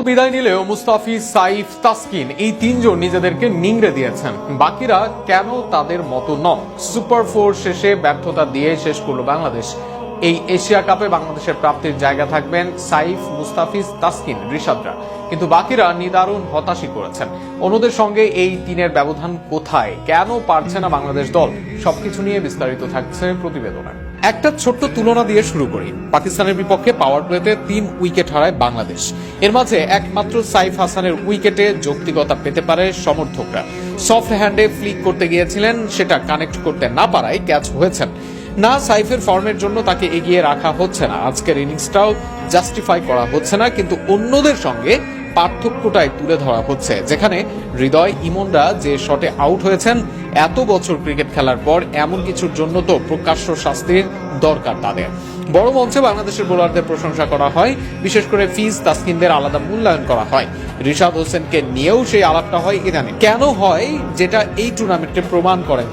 বিদায় নিলেও মুস্তাফিজ, সাইফ, তাসকিন এই তিনজন নিজেদেরকে নিংড়ে দিয়েছেন। বাকিরা কেন তাদের মতো নন? সুপার 4 শেষে ব্যর্থতা দিয়ে শেষ করলো বাংলাদেশ। এই এশিয়া কাপে বাংলাদেশের প্রাপ্তির জায়গা থাকবেন সাইফ, মুস্তাফিজ, তাসকিন, রিশাদরা, কিন্তু বাকিরা নিদারুণ হতাশই করেছেন। অন্যদের সঙ্গে এই তিনের ব্যবধান কোথায়? কেন পারছে না বাংলাদেশ দল? সবকিছু নিয়ে বিস্তারিত থাকছে প্রতিবেদনে। একটা ছোট্ট তুলনা দিয়ে শুরু করি। পাকিস্তানের বিপক্ষে পাওয়ার প্লেতে 3 উইকেট হারায় বাংলাদেশ। এর মাঝে একমাত্র সাইফ হাসানের উইকেটে যৌক্তিকতা পেতে পারে সমর্থকরা। সফট হ্যান্ডে ফ্লিক করতে গিয়েছিলেন, সেটা কানেক্ট করতে না পারায় ক্যাচ হয়েছেন। না, সাইফের ফর্মের জন্য তাকে এগিয়ে রাখা হচ্ছে না, আজকের ইনিংসটাও জাস্টিফাই করা হচ্ছে না, কিন্তু অন্যদের সঙ্গে পার্থক্যটাই তুলে ধরা হচ্ছে। যেখানে হৃদয়, ইমনরা যে শটে আউট হয়েছেন, এত বছর ক্রিকেট খেলার পর এমন কিছুর জন্য তো প্রকাশ্য শাস্তির দরকার তাদের। বড় মঞ্চে বাংলাদেশের বোলারদের প্রশংসা করা হয়, বিশেষ করে ফিজ, তাসকিনদের আলাদা মূল্যায়ন করা হয়। রিশাদ হোসেনকে নিয়েও সেই আলাপটা হয় ইদানিং। কেন হয় যেটা এই টুর্নামেন্টে প্রমাণ করেন